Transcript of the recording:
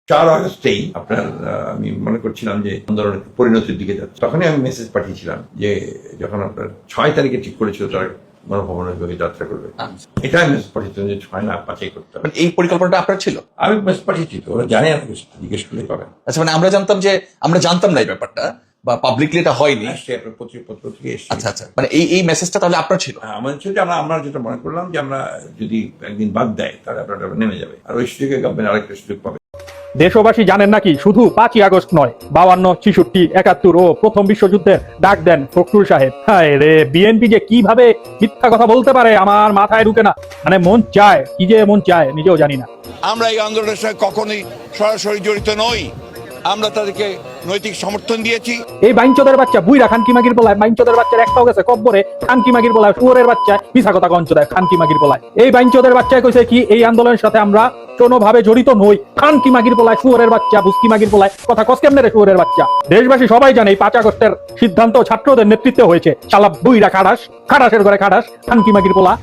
4 আগস্টেই আপনার আমি মনে করছিলাম যে আন্দোলনের পরিণতির দিকে যাচ্ছে, তখনই আমি মেসেজ পাঠিয়েছিলাম যে যখন আপনার 6 তারিখে ঠিক করেছিল তারা গণভবনের বিভাগে যাত্রা করবে, এটা আমি মেসেজ পাঠিয়েছিলাম যে 6 না 5-এই করতে হবে। এই পরিকল্পনাটা আপনার ছিল? আমি মেসেজ পাঠিয়েছি, তো ওরা জানে, আপনাকে জিজ্ঞেস করলে পাবেন। আচ্ছা, মানে আমরা জানতাম না এই ব্যাপারটা, বা পাবলিকলি এটা হয়নি। আপনার পত্র থেকে এসেছে। আচ্ছা আচ্ছা, মানে এই মেসেজটা তাহলে আপনার ছিল? আমাদের ছিল যে আমরা যেটা মনে করলাম যে আমরা যদি একদিন বাদ দেয় তাহলে আপনারা নেমে যাবে, আর ওই সুযোগে গভর্নমেন্ট আরেকটা সুযোগ পাবে। দেশবাসী জানেন নাকি শুধু 5ই আগস্ট নয়, 52, 66, 71 ও প্রথম বিশ্বযুদ্ধের ডাক দেন ফখরুল সাহেব। হায় রে, বিএনপি যে কিভাবে মিথ্যা কথা বলতে পারে আমার মাথায় ঢুকে না। মানে মন চায়, কি যে মন চায় নিজেও জানি না। আমরা এই আন্দোলনের সঙ্গে কখনোই সরাসরি জড়িত নই, আমরা তাদেরকে নৈতিক সমর্থন দিয়েছি। এই বাইঞ্চোদের বাচ্চা বুইরা খানকি মাগির পোলায়, বাইঞ্চোদের বাচ্চার একটাও গেছে কব্বরে, খানকি মাগির পোলায় শুয়োরের বাচ্চা মিছা কথা কঞ্চ দেয় খানকি মাগির পোলায়। এই বাইঞ্চোদের বাচ্চায় কইছে কি এই আন্দোলনের সাথে আমরা কোনোভাবে জড়িত নই, খানকি মাগির পোলায় শুয়োরের বাচ্চা, বুস্কি মাগির পোলায় কথা কস কেমনে রে শুয়োরের বাচ্চা। দেশবাসী সবাই জানে এই 5 আগস্টের সিদ্ধান্ত ছাত্রদের নেতৃত্বে হয়েছে। শালা বুইরা খাটাস, খাটাসের ঘরে খাটাস, খানকি মাগির পোলা।